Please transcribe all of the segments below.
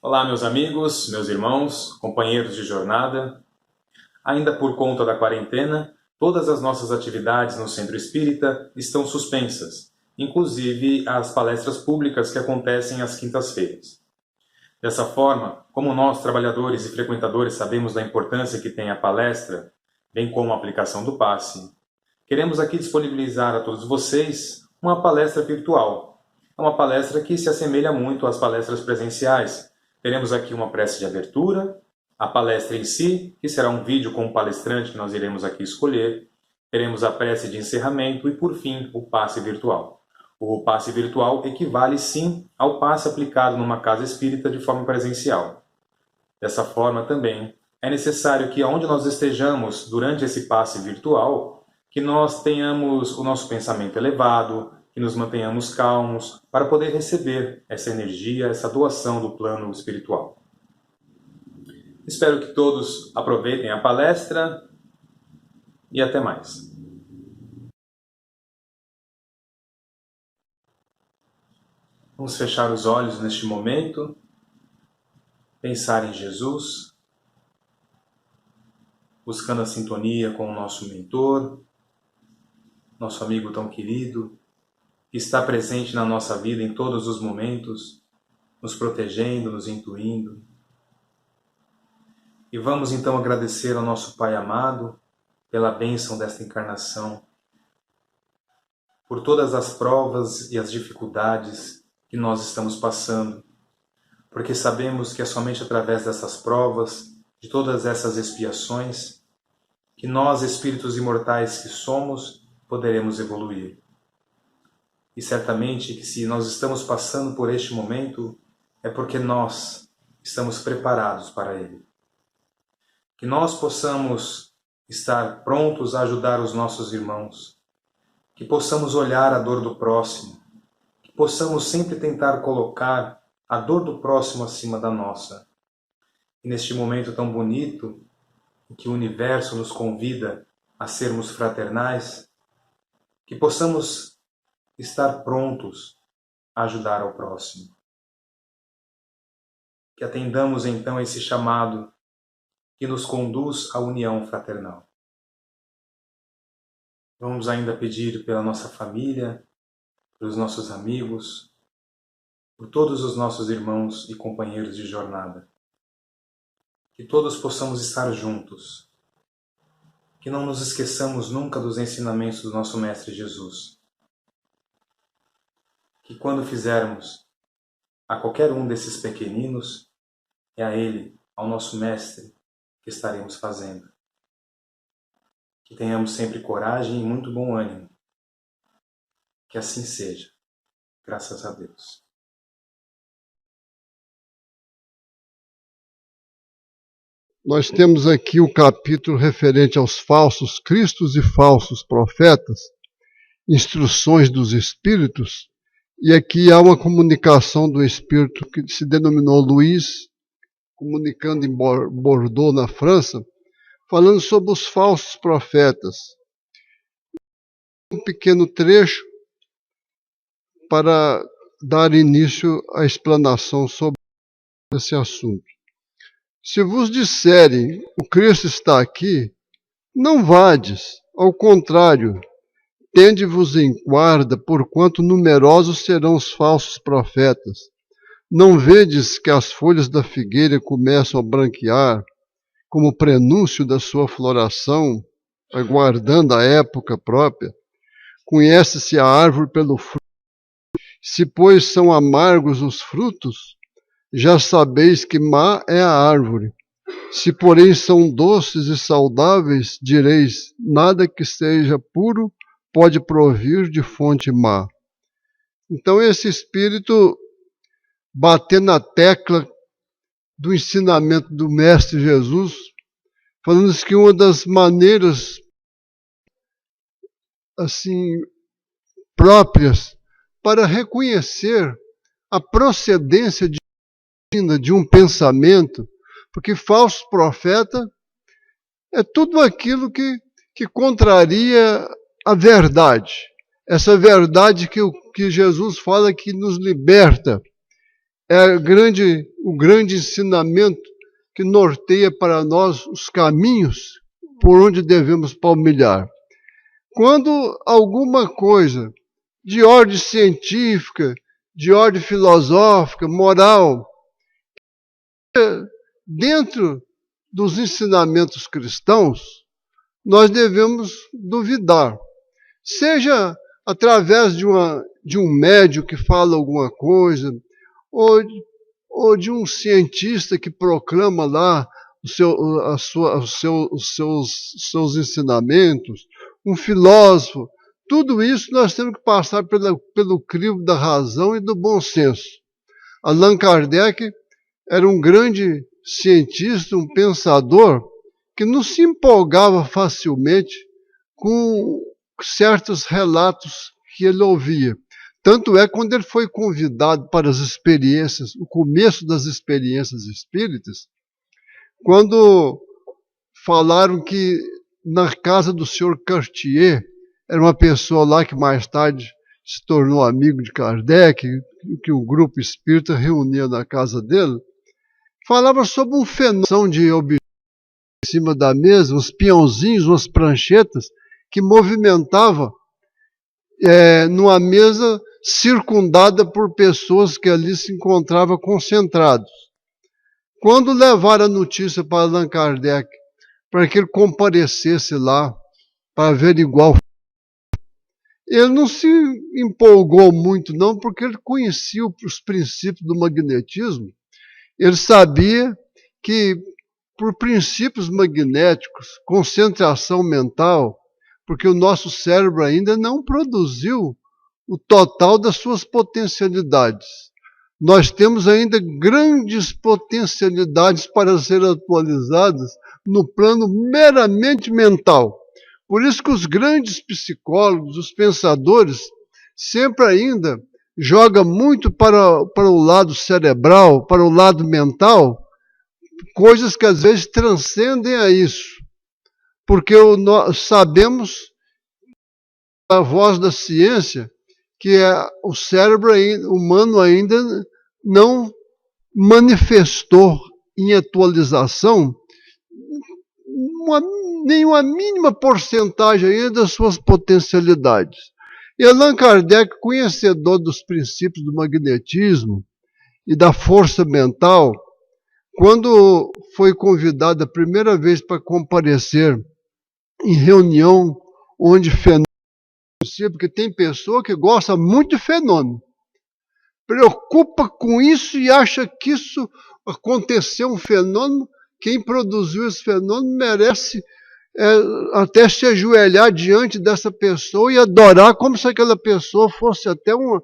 Olá, meus amigos, meus irmãos, companheiros de jornada. Ainda por conta da quarentena, todas as nossas atividades no Centro Espírita estão suspensas, inclusive as palestras públicas que acontecem às quintas-feiras. Dessa forma, como nós, trabalhadores e frequentadores, sabemos da importância que tem a palestra, bem como a aplicação do passe, queremos aqui disponibilizar a todos vocês uma palestra virtual. É uma palestra que se assemelha muito às palestras presenciais. Teremos aqui uma prece de abertura, a palestra em si, que será um vídeo com o palestrante que nós iremos aqui escolher. Teremos a prece de encerramento e, por fim, o passe virtual. O passe virtual equivale, sim, ao passe aplicado numa casa espírita de forma presencial. Dessa forma, também, é necessário que, onde nós estejamos durante esse passe virtual, que nós tenhamos o nosso pensamento elevado, que nos mantenhamos calmos, para poder receber essa energia, essa doação do plano espiritual. Espero que todos aproveitem a palestra e até mais. Vamos fechar os olhos neste momento, pensar em Jesus, buscando a sintonia com o nosso mentor, nosso amigo tão querido, que está presente na nossa vida em todos os momentos, nos protegendo, nos intuindo. E vamos então agradecer ao nosso Pai amado pela bênção desta encarnação, por todas as provas e as dificuldades que nós estamos passando, porque sabemos que é somente através dessas provas, de todas essas expiações, que nós, espíritos imortais que somos, poderemos evoluir. E certamente que se nós estamos passando por este momento, é porque nós estamos preparados para ele. Que nós possamos estar prontos a ajudar os nossos irmãos, que possamos olhar a dor do próximo, que possamos sempre tentar colocar a dor do próximo acima da nossa. E neste momento tão bonito, em que o universo nos convida a sermos fraternais, que possamos estar prontos a ajudar ao próximo. Que atendamos então esse chamado que nos conduz à união fraternal. Vamos ainda pedir pela nossa família, pelos nossos amigos, por todos os nossos irmãos e companheiros de jornada. Que todos possamos estar juntos. Que não nos esqueçamos nunca dos ensinamentos do nosso Mestre Jesus. Que quando fizermos a qualquer um desses pequeninos, é a Ele, ao nosso Mestre, que estaremos fazendo. Que tenhamos sempre coragem e muito bom ânimo. Que assim seja. Graças a Deus. Nós temos aqui o capítulo referente aos falsos cristos e falsos profetas, instruções dos espíritos, e aqui há uma comunicação do espírito que se denominou Luís, comunicando em Bordeaux, na França, falando sobre os falsos profetas. Um pequeno trecho para dar início à explanação sobre esse assunto. Se vos disserem, o Cristo está aqui, não vades, ao contrário, tende-vos em guarda, porquanto numerosos serão os falsos profetas. Não vedes que as folhas da figueira começam a branquear, como prenúncio da sua floração, aguardando a época própria? Conhece-se a árvore pelo fruto. Se, pois, são amargos os frutos, já sabeis que má é a árvore. Se, porém, são doces e saudáveis, direis, nada que seja puro pode provir de fonte má. Então, esse espírito bater na tecla do ensinamento do Mestre Jesus, falando que uma das maneiras assim próprias para reconhecer a procedência de um pensamento, porque falso profeta é tudo aquilo que contraria a verdade. Essa verdade que Jesus fala que nos liberta. É o grande o grande ensinamento que norteia para nós os caminhos por onde devemos palmilhar. Quando alguma coisa de ordem científica, de ordem filosófica, moral, dentro dos ensinamentos cristãos, nós devemos duvidar. Seja através de um médium que fala alguma coisa, ou de um cientista que proclama lá os seus ensinamentos, um filósofo. Tudo isso nós temos que passar pelo crivo da razão e do bom senso. Allan Kardec era um grande cientista, um pensador, que não se empolgava facilmente com certos relatos que ele ouvia. Tanto é quando ele foi convidado para as experiências, o começo das experiências espíritas, quando falaram que na casa do senhor Cartier, era uma pessoa lá que mais tarde se tornou amigo de Kardec, que o grupo espírita reunia na casa dele, falava sobre um fenômeno de objetos em cima da mesa, uns peãozinhos, umas pranchetas, que movimentava numa mesa circundada por pessoas que ali se encontravam concentrados. Quando levaram a notícia para Allan Kardec, para que ele comparecesse lá, para averiguar o ele não se empolgou muito não, porque ele conhecia os princípios do magnetismo. Ele sabia que, por princípios magnéticos, concentração mental, porque o nosso cérebro ainda não produziu o total das suas potencialidades. Nós temos ainda grandes potencialidades para serem atualizadas no plano meramente mental. Por isso que os grandes psicólogos, os pensadores, sempre ainda jogam muito para o lado cerebral, para o lado mental, coisas que às vezes transcendem a isso. Porque nós sabemos, a voz da ciência, que o cérebro humano ainda não manifestou em atualização nenhuma mínima porcentagem ainda das suas potencialidades. E Allan Kardec, conhecedor dos princípios do magnetismo e da força mental, quando foi convidado a primeira vez para comparecer em reunião onde fenômeno, porque tem pessoa que gosta muito de fenômeno, preocupa com isso e acha que isso aconteceu um fenômeno, quem produziu esse fenômeno merece até se ajoelhar diante dessa pessoa e adorar como se aquela pessoa fosse até um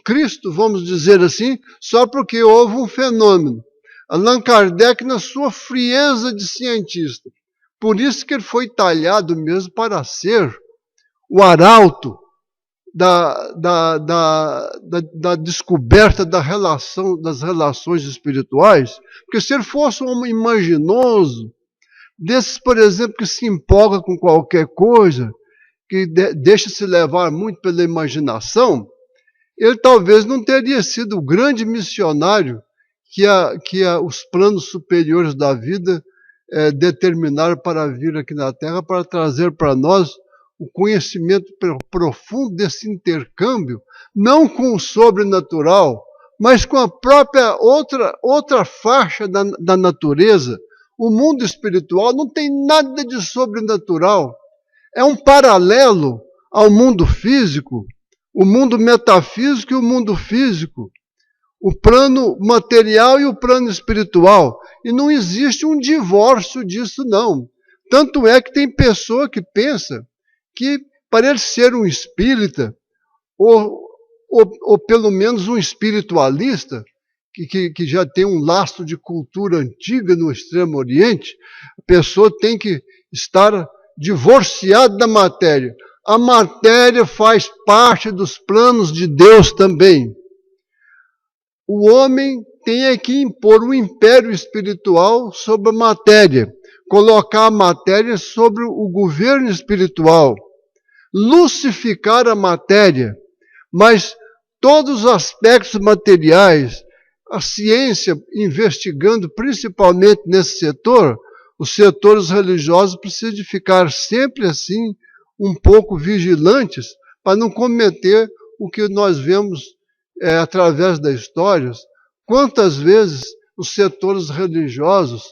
Cristo, vamos dizer assim, só porque houve um fenômeno. Allan Kardec, na sua frieza de cientista, por isso que ele foi talhado mesmo para ser o arauto da descoberta das relações espirituais, porque se ele fosse um homem imaginoso, desses, por exemplo, que se empolga com qualquer coisa, que deixa se levar muito pela imaginação, ele talvez não teria sido o grande missionário que os planos superiores da vida determinaram para vir aqui na Terra, para trazer para nós o conhecimento profundo desse intercâmbio, não com o sobrenatural, mas com a própria outra faixa da natureza. O mundo espiritual não tem nada de sobrenatural. É um paralelo ao mundo físico, o mundo metafísico e o mundo físico, o plano material e o plano espiritual. E não existe um divórcio disso, não. Tanto é que tem pessoa que pensa que, para ele ser um espírita, ou pelo menos um espiritualista, que já tem um lastro de cultura antiga no Extremo Oriente, a pessoa tem que estar divorciada da matéria. A matéria faz parte dos planos de Deus também. O homem tem que impor um império espiritual sobre a matéria, colocar a matéria sobre o governo espiritual, lucificar a matéria, mas todos os aspectos materiais, a ciência investigando principalmente nesse setor, os setores religiosos precisam de ficar sempre assim, um pouco vigilantes, para não cometer o que nós vemos através da história. Quantas vezes os setores religiosos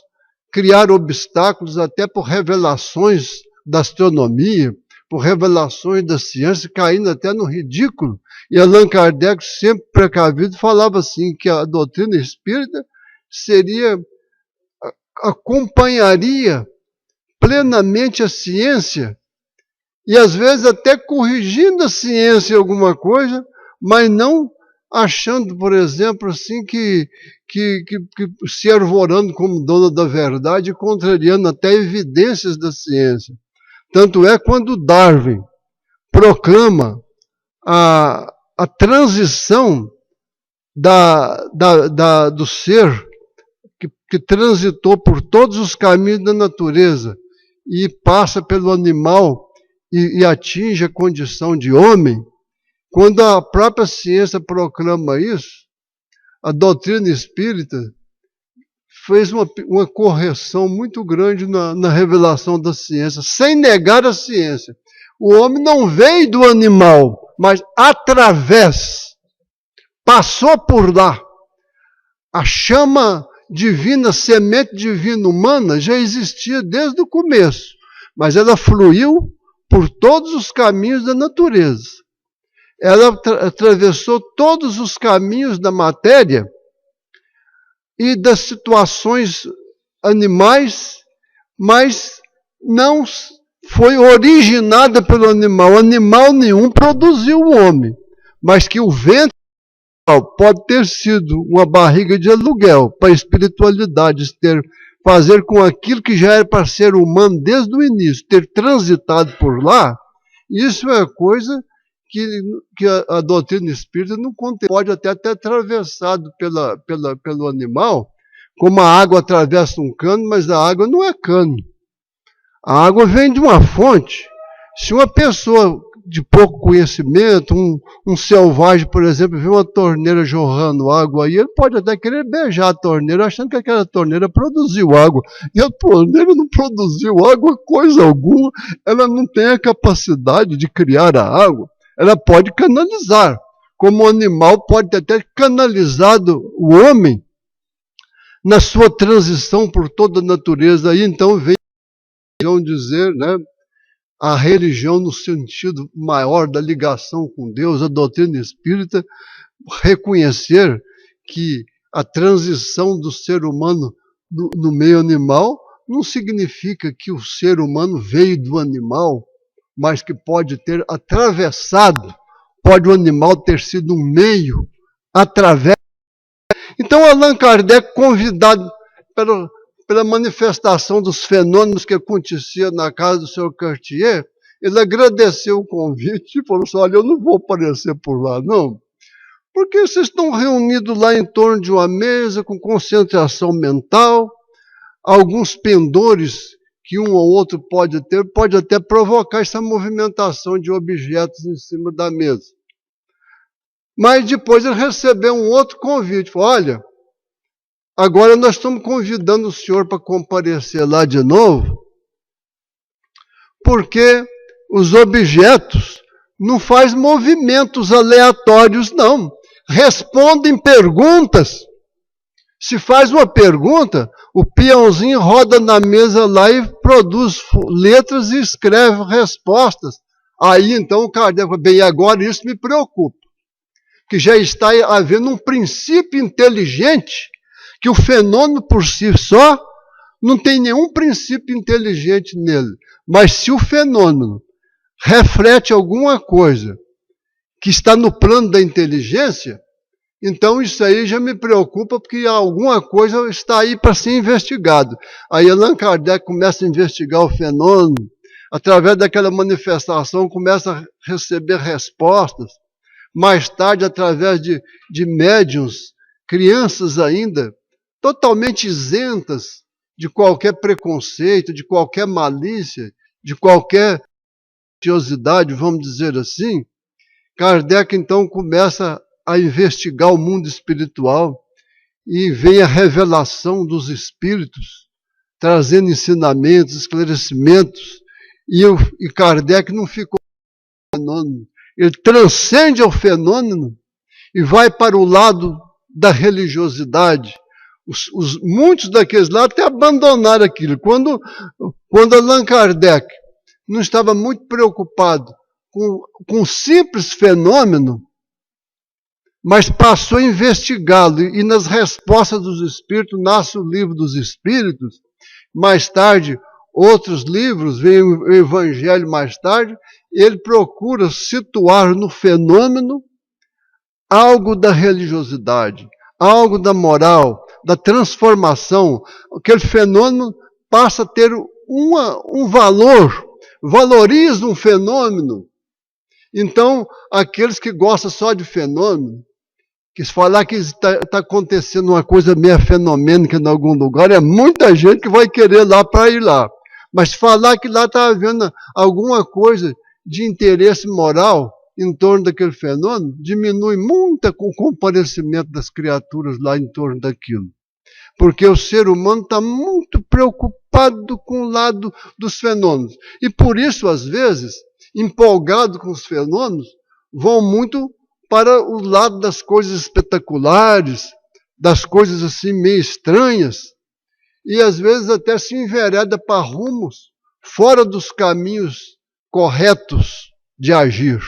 criaram obstáculos até por revelações da astronomia, por revelações da ciência, caindo até no ridículo. E Allan Kardec, sempre precavido, falava assim, que a doutrina espírita acompanharia plenamente a ciência, e às vezes até corrigindo a ciência em alguma coisa, mas não achando, por exemplo, assim, que se arvorando como dona da verdade e contrariando até evidências da ciência. Tanto é quando Darwin proclama a transição do ser que transitou por todos os caminhos da natureza e passa pelo animal e atinge a condição de homem. Quando a própria ciência proclama isso, a doutrina espírita fez uma correção muito grande na revelação da ciência, sem negar a ciência. O homem não veio do animal, mas passou por lá. A chama divina, semente divina humana, já existia desde o começo, mas ela fluiu por todos os caminhos da natureza. Ela atravessou todos os caminhos da matéria e das situações animais, mas não foi originada pelo animal. Animal nenhum produziu o homem, mas que o ventre pode ter sido uma barriga de aluguel para a espiritualidade fazer com aquilo que já era para ser humano desde o início, ter transitado por lá. Isso é coisa que a doutrina espírita não contém. Pode até ter atravessado pelo animal, como a água atravessa um cano, mas a água não é cano. A água vem de uma fonte. Se uma pessoa de pouco conhecimento, um selvagem, por exemplo, vê uma torneira jorrando água aí, ele pode até querer beijar a torneira, achando que aquela torneira produziu água. E a torneira não produziu água coisa alguma, ela não tem a capacidade de criar a água. Ela pode canalizar, como o animal pode ter até canalizado o homem na sua transição por toda a natureza. Aí então vem dizer, né, a religião no sentido maior da ligação com Deus, a doutrina espírita, reconhecer que a transição do ser humano no meio animal não significa que o ser humano veio do animal, mas que pode ter atravessado, pode o animal ter sido um meio através. Então Allan Kardec, convidado pela manifestação dos fenômenos que acontecia na casa do Sr. Cartier, ele agradeceu o convite e falou assim, olha, eu não vou aparecer por lá, não, porque vocês estão reunidos lá em torno de uma mesa com concentração mental, alguns pendores que um ou outro pode ter, pode até provocar essa movimentação de objetos em cima da mesa. Mas depois ele recebeu um outro convite, falou, olha, agora nós estamos convidando o senhor para comparecer lá de novo, porque os objetos não fazem movimentos aleatórios, não. Respondem perguntas. Se faz uma pergunta, o peãozinho roda na mesa lá e produz letras e escreve respostas. Aí então o Kardec fala, bem, agora isso me preocupa, que já está havendo um princípio inteligente, que o fenômeno por si só não tem nenhum princípio inteligente nele. Mas se o fenômeno reflete alguma coisa que está no plano da inteligência, então isso aí já me preocupa, porque alguma coisa está aí para ser investigado. Aí Allan Kardec começa a investigar o fenômeno, através daquela manifestação começa a receber respostas. Mais tarde, através de médiuns, crianças ainda, totalmente isentas de qualquer preconceito, de qualquer malícia, de qualquer religiosidade, vamos dizer assim, Kardec então começa a investigar o mundo espiritual e vem a revelação dos Espíritos, trazendo ensinamentos, esclarecimentos, e Kardec não ficou no fenômeno. Ele transcende ao fenômeno e vai para o lado da religiosidade. Muitos daqueles lá até abandonaram aquilo. Quando Allan Kardec não estava muito preocupado com um simples fenômeno, mas passou a investigá-lo, e nas respostas dos Espíritos nasce o Livro dos Espíritos. Mais tarde, outros livros, vem o Evangelho mais tarde, ele procura situar no fenômeno algo da religiosidade, algo da moral, da transformação. Aquele fenômeno passa a ter um valor, valoriza um fenômeno. Então, aqueles que gostam só de fenômeno, que se falar que está acontecendo uma coisa meio fenomênica em algum lugar, é muita gente que vai querer lá para ir lá. Mas se falar que lá está havendo alguma coisa de interesse moral em torno daquele fenômeno, diminui muito o comparecimento das criaturas lá em torno daquilo. Porque o ser humano está muito preocupado com o lado dos fenômenos. E por isso, às vezes, empolgado com os fenômenos, vão muito para o lado das coisas espetaculares, das coisas assim meio estranhas, e às vezes até se envereda para rumos fora dos caminhos corretos de agir.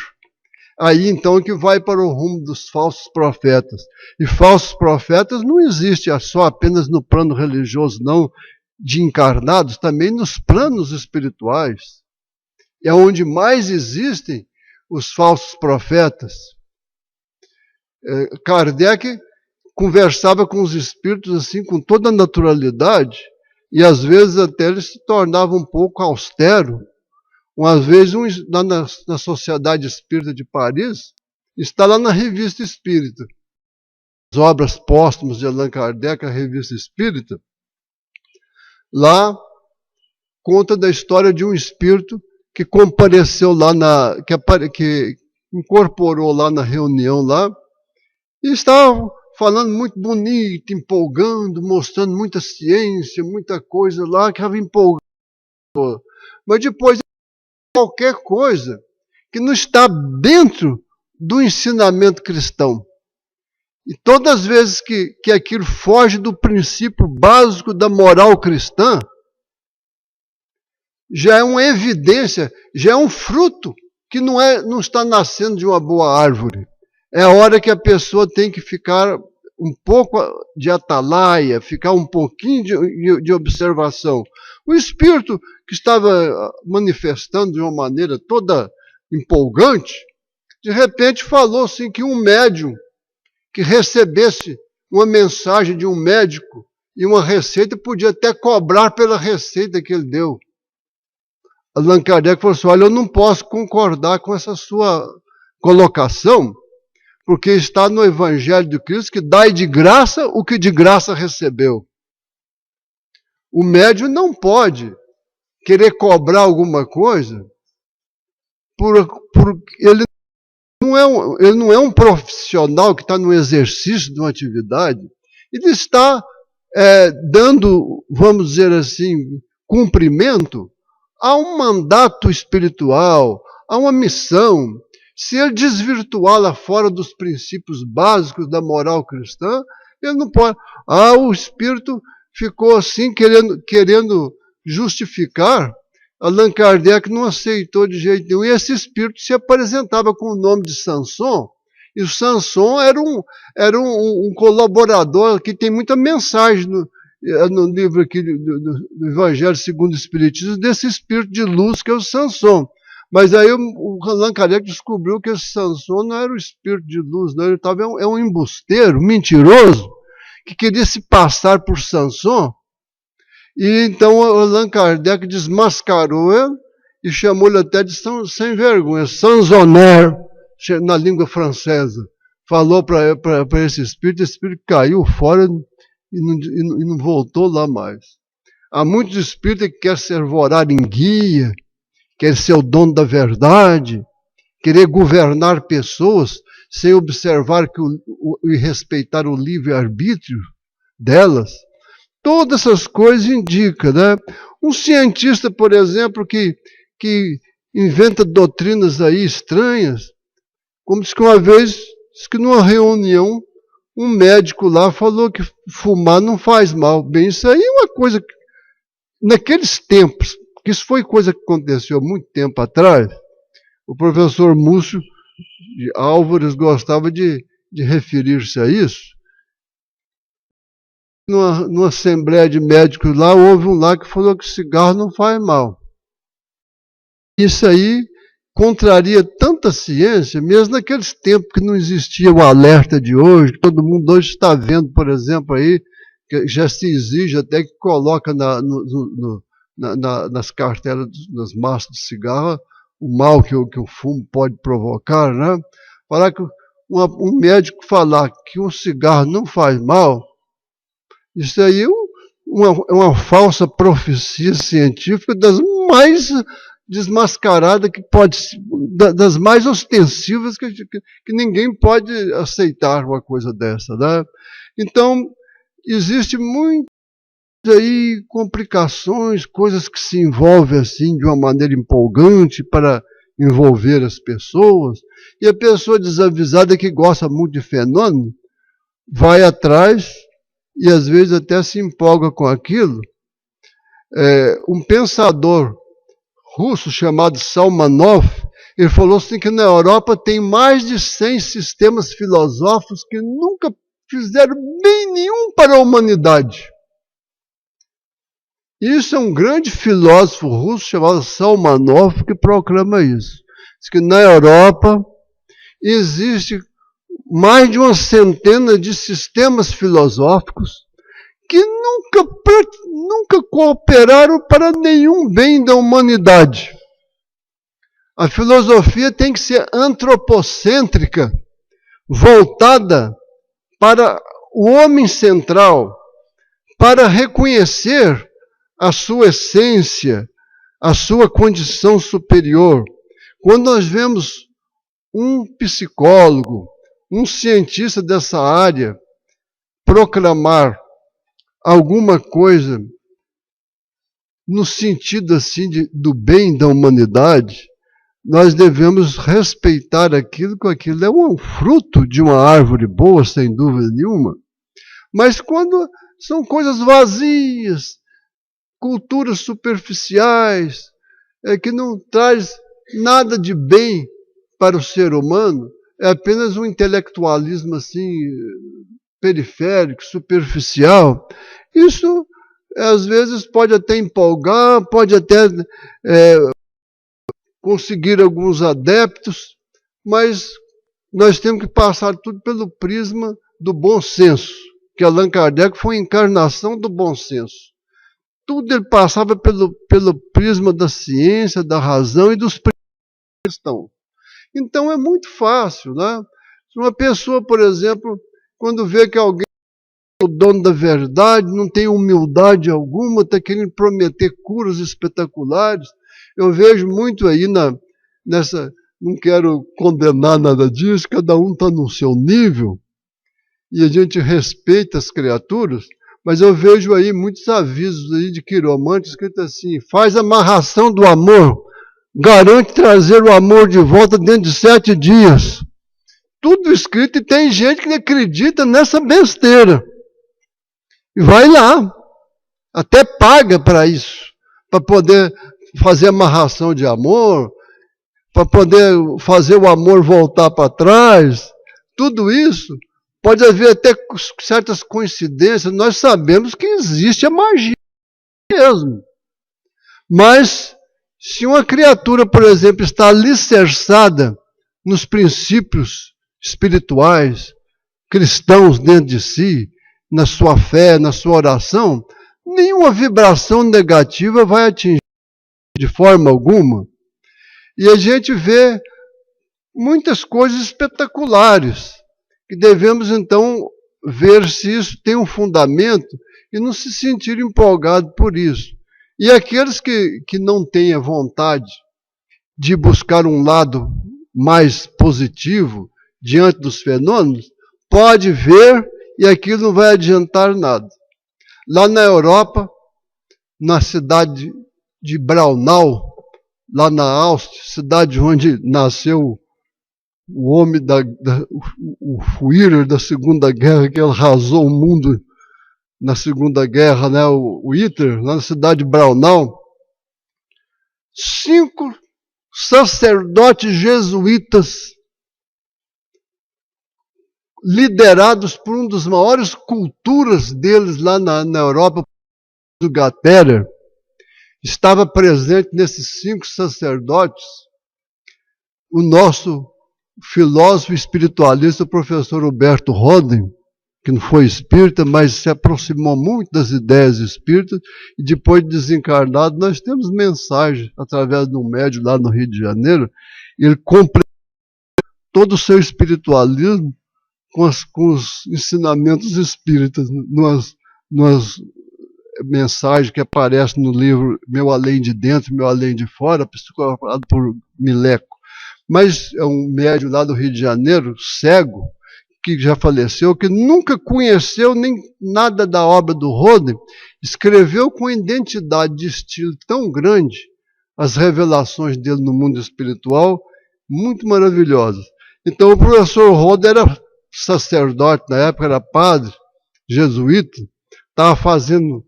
Aí então que vai para o rumo dos falsos profetas. E falsos profetas não existem só apenas no plano religioso, não, de encarnados, também nos planos espirituais. É onde mais existem os falsos profetas. Kardec conversava com os espíritos assim com toda a naturalidade, e às vezes até ele se tornava um pouco austero. Uma vez, lá na Sociedade Espírita de Paris, está lá na Revista Espírita, as obras póstumas de Allan Kardec, a Revista Espírita, lá conta da história de um espírito que compareceu lá, que incorporou lá na reunião lá, e estava falando muito bonito, empolgando, mostrando muita ciência, muita coisa lá, que estava empolgando. Mas depois, qualquer coisa que não está dentro do ensinamento cristão. E todas as vezes que aquilo foge do princípio básico da moral cristã, já é uma evidência, já é um fruto que não está nascendo de uma boa árvore. É a hora que a pessoa tem que ficar um pouco de atalaia, ficar um pouquinho de observação. O espírito que estava manifestando de uma maneira toda empolgante, de repente falou assim que um médium que recebesse uma mensagem de um médico e uma receita, podia até cobrar pela receita que ele deu. Allan Kardec falou assim, olha, eu não posso concordar com essa sua colocação, porque está no Evangelho de Cristo que dai de graça o que de graça recebeu. O médium não pode querer cobrar alguma coisa, ele não é um profissional que está no exercício de uma atividade, ele está dando, vamos dizer assim, cumprimento a um mandato espiritual, a uma missão. Se ele desvirtuá-la fora dos princípios básicos da moral cristã, ele não pode. O espírito ficou assim, querendo justificar. Allan Kardec não aceitou de jeito nenhum. E esse espírito se apresentava com o nome de Samson. E o Samson era um colaborador que tem muita mensagem no livro aqui do Evangelho segundo o Espiritismo, desse espírito de luz que é o Samson. Mas aí o Allan Kardec descobriu que esse Samson não era o espírito de luz, não. Ele é um embusteiro, mentiroso, que queria se passar por Samson. E então o Allan Kardec desmascarou ele e chamou ele até de sem vergonha, Sansonaire, na língua francesa. Falou para esse espírito caiu fora e não voltou lá mais. Há muitos espíritos que querem se arvorar em guia, querem ser o dono da verdade, querer governar pessoas sem observar e respeitar o livre-arbítrio delas, todas essas coisas indicam, né? Um cientista, por exemplo, que inventa doutrinas aí estranhas, como diz que uma vez, diz que numa reunião, um médico lá falou que fumar não faz mal. Bem, isso aí é uma coisa que, naqueles tempos, que isso foi coisa que aconteceu muito tempo atrás, o professor Múcio de Álvares gostava de referir-se a isso. Numa assembleia de médicos lá, houve um lá que falou que cigarro não faz mal. Isso aí contraria tanta ciência, mesmo naqueles tempos que não existia o alerta de hoje, que todo mundo hoje está vendo, por exemplo, aí, que já se exige até que coloca nas cartelas, nas massas de cigarro, o mal que o fumo pode provocar, né? Falar que um médico falar que um cigarro não faz mal, isso aí é uma falsa profecia científica das mais desmascaradas que pode, das mais ostensivas que ninguém pode aceitar uma coisa dessa, né? Então, existe muito aí complicações, coisas que se envolvem assim de uma maneira empolgante para envolver as pessoas, e a pessoa desavisada que gosta muito de fenômeno vai atrás e às vezes até se empolga com aquilo. Um pensador russo chamado Salmanov, ele falou assim que na Europa tem mais de 100 sistemas filosóficos que nunca fizeram bem nenhum para a humanidade. Isso é um grande filósofo russo chamado Salmanov que proclama isso. Diz que na Europa existe mais de uma centena de sistemas filosóficos que nunca cooperaram para nenhum bem da humanidade. A filosofia tem que ser antropocêntrica, voltada para o homem central, para reconhecer a sua essência, a sua condição superior. Quando nós vemos um psicólogo, um cientista dessa área, proclamar alguma coisa no sentido assim do bem da humanidade, nós devemos respeitar aquilo, que aquilo é um fruto de uma árvore boa, sem dúvida nenhuma. Mas quando são coisas vazias, culturas superficiais, que não traz nada de bem para o ser humano, é apenas um intelectualismo assim periférico, superficial. Isso às vezes pode até empolgar, pode até conseguir alguns adeptos, mas nós temos que passar tudo pelo prisma do bom senso, que Allan Kardec foi a encarnação do bom senso. Tudo ele passava pelo prisma da ciência, da razão e dos princípios. Então é muito fácil, né? Se uma pessoa, por exemplo, quando vê que alguém é o dono da verdade, não tem humildade alguma, está querendo prometer curas espetaculares, eu vejo muito aí nessa, não quero condenar nada disso, cada um está no seu nível, e a gente respeita as criaturas, mas eu vejo aí muitos avisos aí de quiromantes escrito assim: faz amarração do amor, garante trazer o amor de volta dentro de 7 dias. Tudo escrito, e tem gente que acredita nessa besteira. E vai lá, até paga para isso, para poder fazer amarração de amor, para poder fazer o amor voltar para trás. Tudo isso pode haver até certas coincidências, nós sabemos que existe a magia mesmo. Mas se uma criatura, por exemplo, está alicerçada nos princípios espirituais, cristãos dentro de si, na sua fé, na sua oração, nenhuma vibração negativa vai atingir de forma alguma. E a gente vê muitas coisas espetaculares, que devemos então ver se isso tem um fundamento e não se sentir empolgado por isso. E aqueles que não têm a vontade de buscar um lado mais positivo diante dos fenômenos, pode ver e aquilo não vai adiantar nada. Lá na Europa, na cidade de Braunau, lá na Áustria, cidade onde nasceu o homem, o Führer da Segunda Guerra, que arrasou o mundo na Segunda Guerra, né? O Hitler, lá na cidade de Braunau, 5 sacerdotes jesuítas, liderados por um dos maiores culturas deles lá na Europa, do Gatherer, estava presente nesses 5 sacerdotes o nosso filósofo espiritualista, o professor Huberto Roden, que não foi espírita, mas se aproximou muito das ideias espíritas, e depois de desencarnado, nós temos mensagem através de um médium lá no Rio de Janeiro, ele completou todo o seu espiritualismo com os ensinamentos espíritas, nas mensagens que aparecem no livro Meu Além de Dentro, Meu Além de Fora, psicografado por Mileco. Mas é um médium lá do Rio de Janeiro, cego, que já faleceu, que nunca conheceu nem nada da obra do Roden, escreveu com identidade de estilo tão grande as revelações dele no mundo espiritual, muito maravilhosas. Então o professor Roden era sacerdote, na época era padre, jesuíta, estava fazendo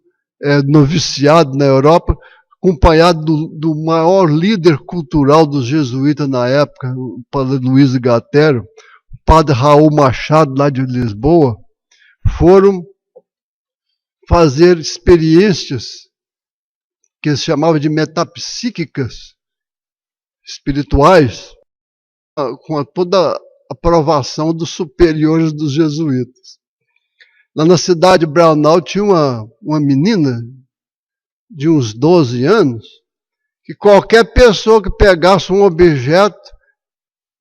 noviciado na Europa, acompanhado do maior líder cultural dos jesuítas na época, o padre Luiz Gatero, o padre Raul Machado, lá de Lisboa, foram fazer experiências que se chamavam de metapsíquicas, espirituais, com toda a aprovação dos superiores dos jesuítas. Lá na cidade de Braunau tinha uma menina de uns 12 anos, que qualquer pessoa que pegasse um objeto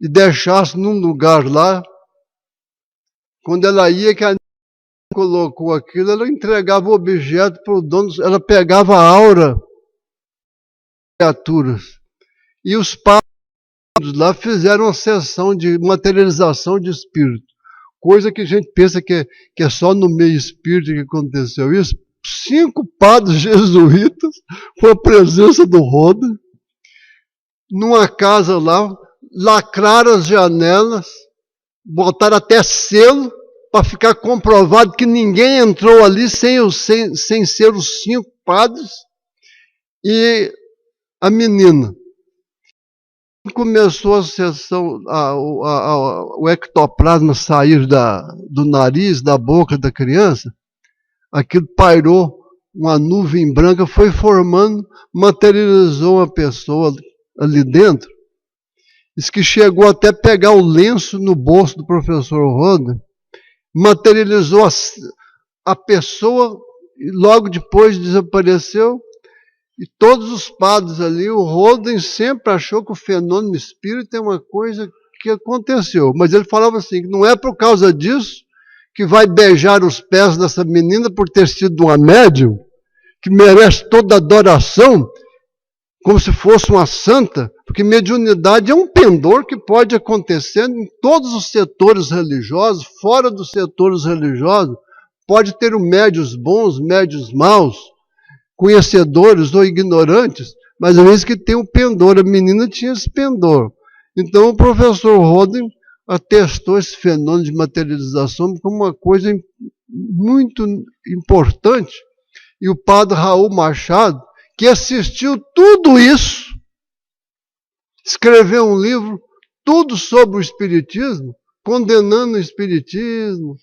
e deixasse num lugar lá, quando ela ia, que a colocou aquilo, ela entregava o objeto para o dono, ela pegava a aura das criaturas. E os padres lá fizeram uma sessão de materialização de espírito, coisa que a gente pensa que é só no meio espírita que aconteceu isso. 5 padres jesuítas, com a presença do Roden, numa casa lá, lacraram as janelas, botaram até selo, para ficar comprovado que ninguém entrou ali sem ser os 5 padres, e a menina. Começou a sessão, o ectoplasma sair do nariz, da boca da criança, aquilo pairou, uma nuvem branca foi formando, materializou uma pessoa ali dentro. Diz que chegou até pegar o lenço no bolso do professor Roden, materializou a pessoa e logo depois desapareceu. E todos os padres ali, o Roden sempre achou que o fenômeno espírita é uma coisa que aconteceu. Mas ele falava assim, que não é por causa disso que vai beijar os pés dessa menina por ter sido uma médium, que merece toda adoração, como se fosse uma santa, porque mediunidade é um pendor que pode acontecer em todos os setores religiosos, fora dos setores religiosos, pode ter médios bons, médios maus, conhecedores ou ignorantes, mas às vezes que tem um pendor, a menina tinha esse pendor. Então o professor Roden atestou esse fenômeno de materialização como uma coisa muito importante, e o padre Raul Machado, que assistiu tudo isso, escreveu um livro, tudo sobre o espiritismo, condenando o espiritismo,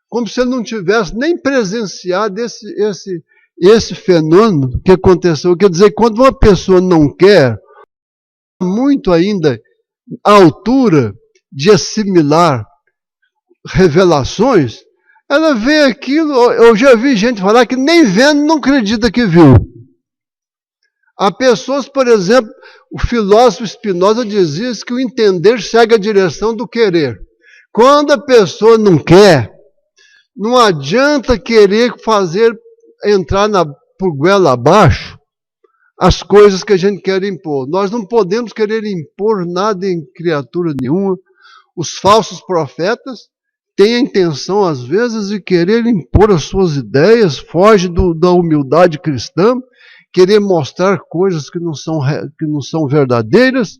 como se ele não tivesse nem presenciado esse fenômeno que aconteceu. Quer dizer, quando uma pessoa não quer, muito ainda à altura de assimilar revelações, ela vê aquilo. Eu já vi gente falar que nem vendo não acredita que viu. Há pessoas, por exemplo, o filósofo Spinoza dizia que o entender segue a direção do querer. Quando a pessoa não quer, não adianta querer entrar por goela abaixo as coisas que a gente quer impor. Nós não podemos querer impor nada em criatura nenhuma. Os falsos profetas tem a intenção, às vezes, de querer impor as suas ideias, foge da humildade cristã, querer mostrar coisas que não são verdadeiras,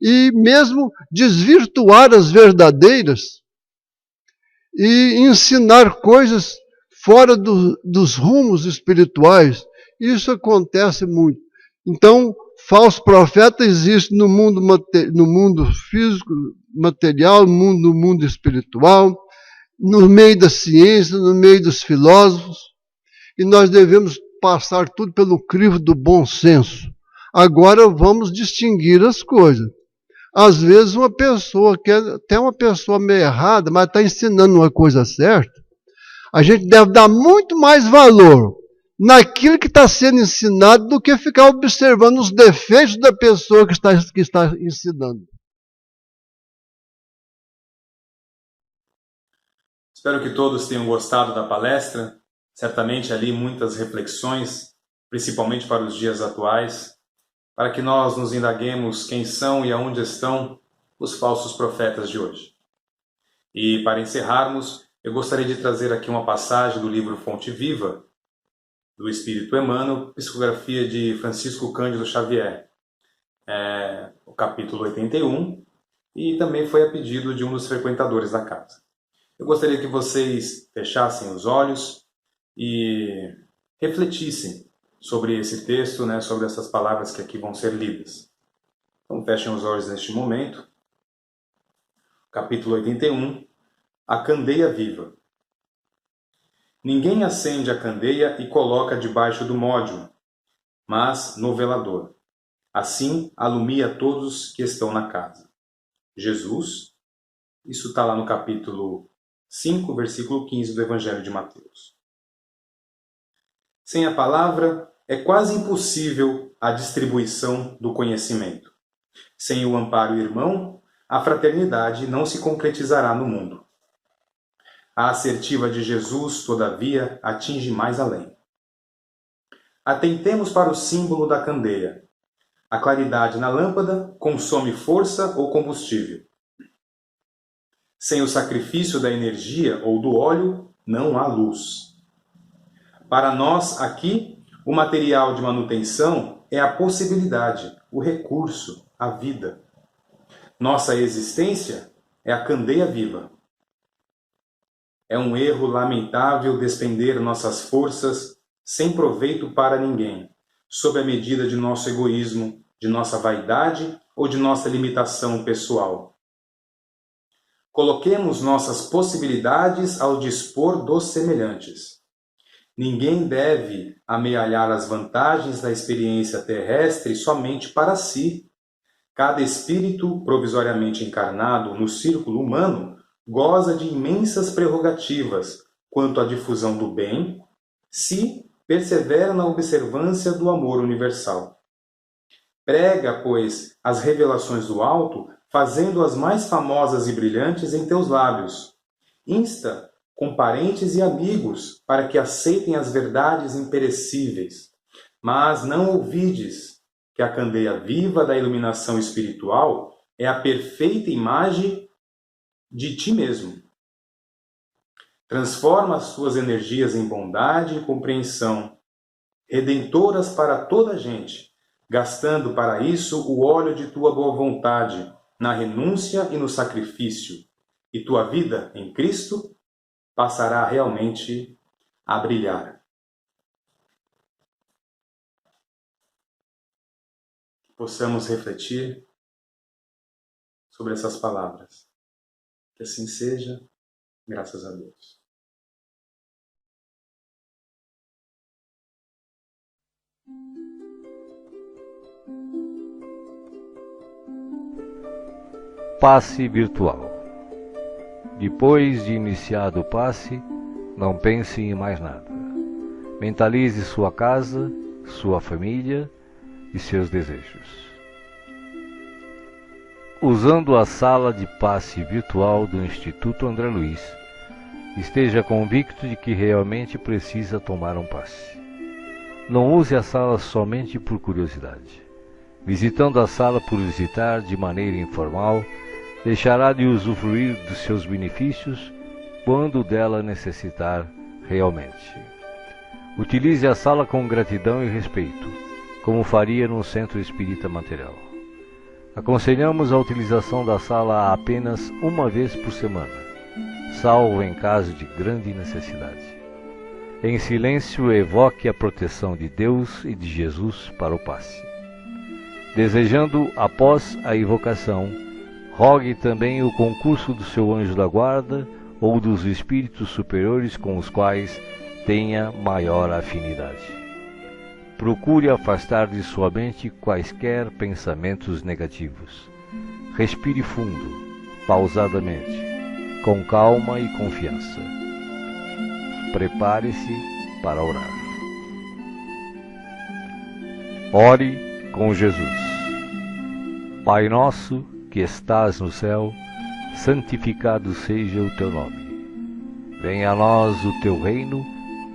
e mesmo desvirtuar as verdadeiras e ensinar coisas fora dos rumos espirituais. Isso acontece muito. Então, falso profeta existe no mundo físico, material, no mundo espiritual, no meio da ciência, no meio dos filósofos, e nós devemos passar tudo pelo crivo do bom senso. Agora vamos distinguir as coisas. Às vezes uma pessoa, que é até uma pessoa meio errada, mas está ensinando uma coisa certa, a gente deve dar muito mais valor naquilo que está sendo ensinado do que ficar observando os defeitos da pessoa que está ensinando. Espero que todos tenham gostado da palestra. Certamente ali muitas reflexões, principalmente para os dias atuais, para que nós nos indaguemos quem são e aonde estão os falsos profetas de hoje. E para encerrarmos, eu gostaria de trazer aqui uma passagem do livro Fonte Viva, do Espírito Emmanuel, psicografia de Francisco Cândido Xavier, o capítulo 81, e também foi a pedido de um dos frequentadores da casa. Eu gostaria que vocês fechassem os olhos e refletissem sobre esse texto, sobre essas palavras que aqui vão ser lidas. Então fechem os olhos neste momento. Capítulo 81, A Candeia Viva. Ninguém acende a candeia e coloca debaixo do módio, mas no velador. Assim alumia todos que estão na casa. Jesus, isso está lá no capítulo 5, versículo 15 do Evangelho de Mateus. Sem a palavra, é quase impossível a distribuição do conhecimento. Sem o amparo irmão, a fraternidade não se concretizará no mundo. A assertiva de Jesus, todavia, atinge mais além. Atentemos para o símbolo da candeia. A claridade na lâmpada consome força ou combustível. Sem o sacrifício da energia ou do óleo, não há luz. Para nós, aqui, o material de manutenção é a possibilidade, o recurso, a vida. Nossa existência é a candeia viva. É um erro lamentável despender nossas forças sem proveito para ninguém, sob a medida de nosso egoísmo, de nossa vaidade ou de nossa limitação pessoal. Coloquemos nossas possibilidades ao dispor dos semelhantes. Ninguém deve amealhar as vantagens da experiência terrestre somente para si. Cada espírito provisoriamente encarnado no círculo humano goza de imensas prerrogativas quanto à difusão do bem, se persevera na observância do amor universal. Prega, pois, as revelações do alto, fazendo-as mais famosas e brilhantes em teus lábios. Insta com parentes e amigos para que aceitem as verdades imperecíveis. Mas não ouvides que a candeia viva da iluminação espiritual é a perfeita imagem de ti mesmo. Transforma as tuas energias em bondade e compreensão, redentoras para toda a gente, gastando para isso o óleo de tua boa vontade, na renúncia e no sacrifício, e tua vida em Cristo passará realmente a brilhar. Possamos refletir sobre essas palavras. Que assim seja, graças a Deus. Passe virtual. Depois de iniciado o passe, não pense em mais nada. Mentalize sua casa, sua família e seus desejos. Usando a sala de passe virtual do Instituto André Luiz, esteja convicto de que realmente precisa tomar um passe. Não use a sala somente por curiosidade. Visitando a sala por visitar de maneira informal, deixará de usufruir dos seus benefícios quando dela necessitar realmente. Utilize a sala com gratidão e respeito, como faria num centro espírita material. Aconselhamos a utilização da sala apenas uma vez por semana, salvo em caso de grande necessidade. Em silêncio, evoque a proteção de Deus e de Jesus para o passe. Desejando, após a invocação, rogue também o concurso do seu anjo da guarda ou dos espíritos superiores com os quais tenha maior afinidade. Procure afastar de sua mente quaisquer pensamentos negativos. Respire fundo, pausadamente, com calma e confiança. Prepare-se para orar. Ore com Jesus. Pai nosso que estás no céu, santificado seja o teu nome. Venha a nós o teu reino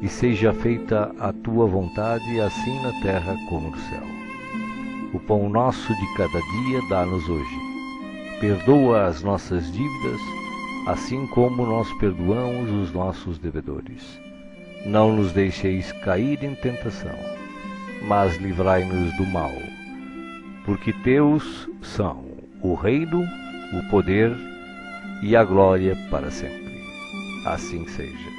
e seja feita a tua vontade, assim na terra como no céu. O pão nosso de cada dia dá-nos hoje. Perdoa as nossas dívidas, assim como nós perdoamos os nossos devedores. Não nos deixeis cair em tentação, mas livrai-nos do mal. Porque teus são o reino, o poder e a glória para sempre. Assim seja.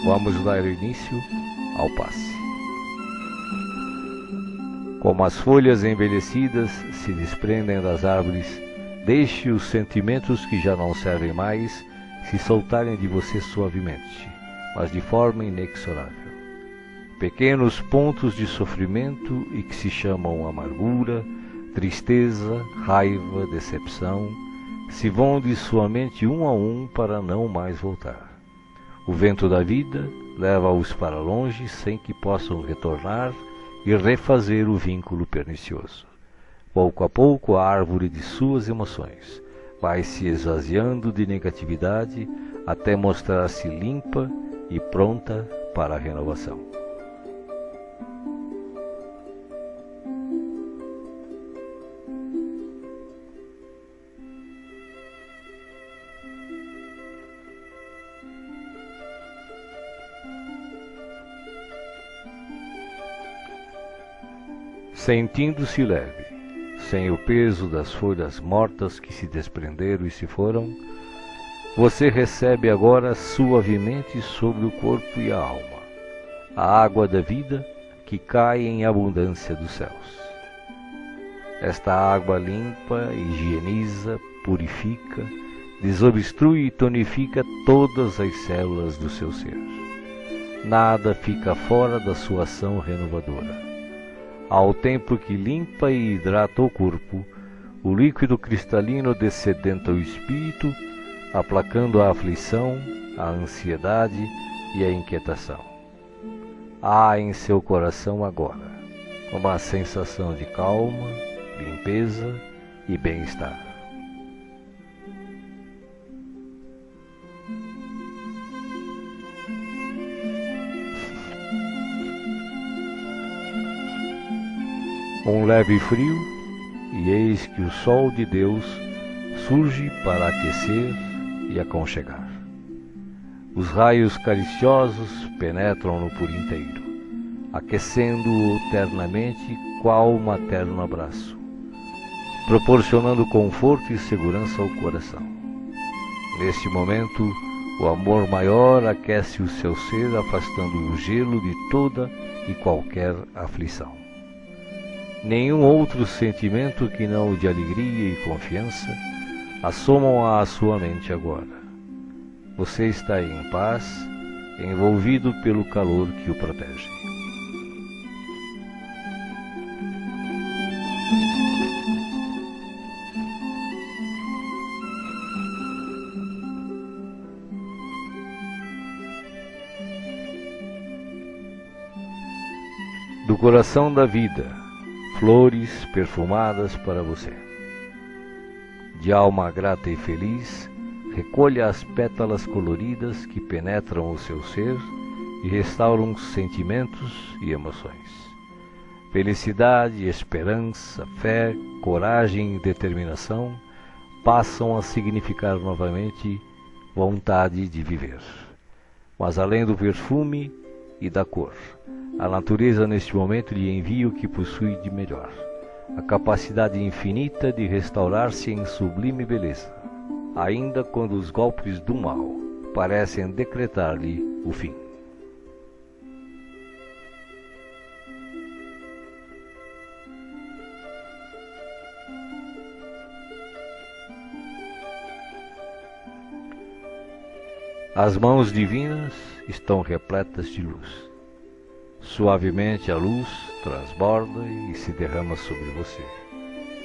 Vamos dar início ao passe. Como as folhas envelhecidas se desprendem das árvores, deixe os sentimentos que já não servem mais se soltarem de você suavemente, mas de forma inexorável. Pequenos pontos de sofrimento e que se chamam amargura, tristeza, raiva, decepção, se vão de sua mente um a um para não mais voltar. O vento da vida leva-os para longe sem que possam retornar e refazer o vínculo pernicioso. Pouco a pouco a árvore de suas emoções vai se esvaziando de negatividade até mostrar-se limpa e pronta para a renovação. Sentindo-se leve, sem o peso das folhas mortas que se desprenderam e se foram, você recebe agora suavemente sobre o corpo e a alma a água da vida que cai em abundância dos céus. Esta água limpa, higieniza, purifica, desobstrui e tonifica todas as células do seu ser. Nada fica fora da sua ação renovadora. Ao tempo que limpa e hidrata o corpo, o líquido cristalino descedenta o espírito, aplacando a aflição, a ansiedade e a inquietação. Há em seu coração agora uma sensação de calma, limpeza e bem-estar. Um leve frio, e eis que o sol de Deus surge para aquecer e aconchegar. Os raios cariciosos penetram-no por inteiro, aquecendo-o ternamente qual materno abraço, proporcionando conforto e segurança ao coração. Neste momento, o amor maior aquece o seu ser, afastando o gelo de toda e qualquer aflição. Nenhum outro sentimento que não o de alegria e confiança assomam à sua mente agora. Você está em paz, envolvido pelo calor que o protege. Do coração da vida, flores perfumadas para você. De alma grata e feliz, recolha as pétalas coloridas que penetram o seu ser e restauram sentimentos e emoções. Felicidade, esperança, fé, coragem e determinação passam a significar novamente vontade de viver. Mas além do perfume e da cor, a natureza neste momento lhe envia o que possui de melhor, a capacidade infinita de restaurar-se em sublime beleza, ainda quando os golpes do mal parecem decretar-lhe o fim. As mãos divinas estão repletas de luz. Suavemente a luz transborda e se derrama sobre você,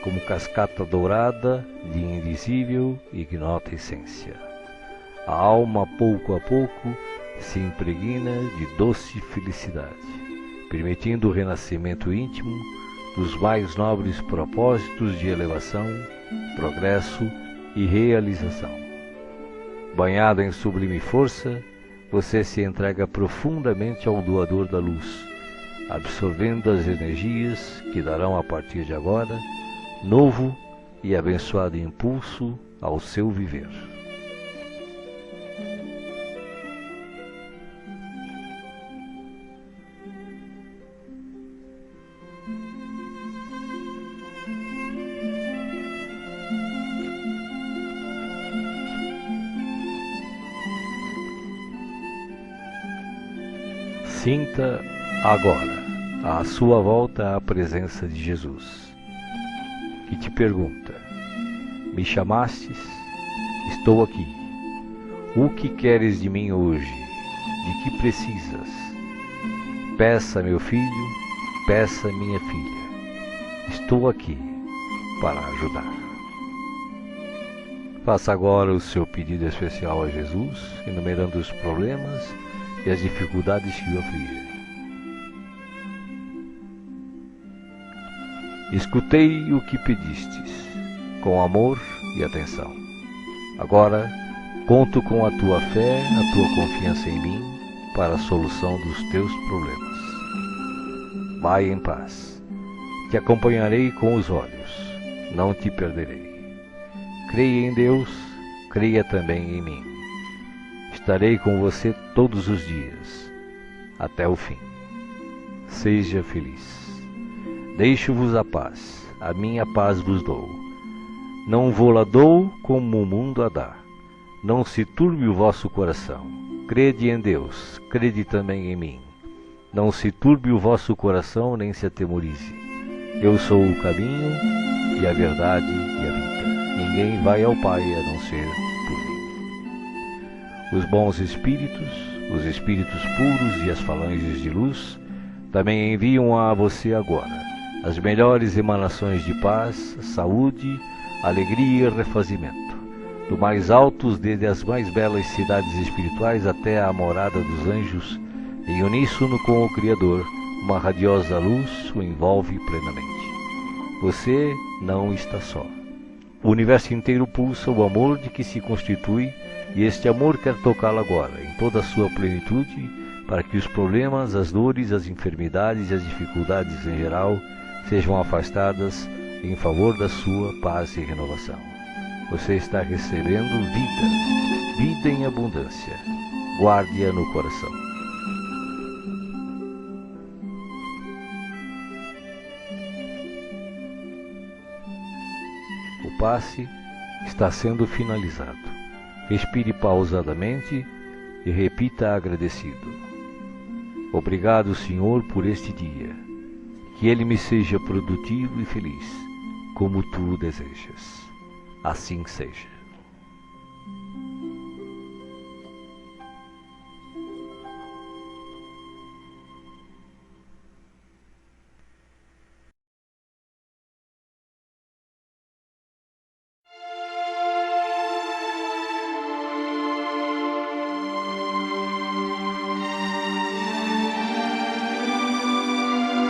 como cascata dourada de invisível e ignota essência. A alma, pouco a pouco, se impregna de doce felicidade, permitindo o renascimento íntimo dos mais nobres propósitos de elevação, progresso e realização. Banhado em sublime força, você se entrega profundamente ao doador da luz, absorvendo as energias que darão a partir de agora novo e abençoado impulso ao seu viver. Sinta agora à sua volta a presença de Jesus, que te pergunta: me chamastes? Estou aqui. O que queres de mim hoje? De que precisas? Peça, meu filho, peça, minha filha. Estou aqui para ajudar. Faça agora o seu pedido especial a Jesus, enumerando os problemas e as dificuldades que o afligem. Escutei o que pedistes, com amor e atenção. Agora, conto com a tua fé, a tua confiança em mim, para a solução dos teus problemas. Vai em paz. Te acompanharei com os olhos, não te perderei. Creia em Deus, creia também em mim. Estarei com você todos os dias, até o fim. Seja feliz. Deixo-vos a paz, a minha paz vos dou. Não vou-la dou como o mundo a dá. Não se turbe o vosso coração. Crede em Deus, crede também em mim. Não se turbe o vosso coração, nem se atemorize. Eu sou o caminho e a verdade e a vida. Ninguém vai ao Pai a não ser por mim. Os bons espíritos, os espíritos puros e as falanges de luz também enviam a você agora as melhores emanações de paz, saúde, alegria e refazimento, do mais altos desde as mais belas cidades espirituais até a morada dos anjos, em uníssono com o Criador, uma radiosa luz o envolve plenamente. Você não está só. O universo inteiro pulsa o amor de que se constitui, e este amor quer tocá-lo agora, em toda a sua plenitude, para que os problemas, as dores, as enfermidades e as dificuldades em geral sejam afastadas em favor da sua paz e renovação. Você está recebendo vida, vida em abundância. Guarde-a no coração. O passe está sendo finalizado. Respire pausadamente e repita agradecido: obrigado, Senhor, por este dia. Que ele me seja produtivo e feliz, como tu desejas. Assim seja.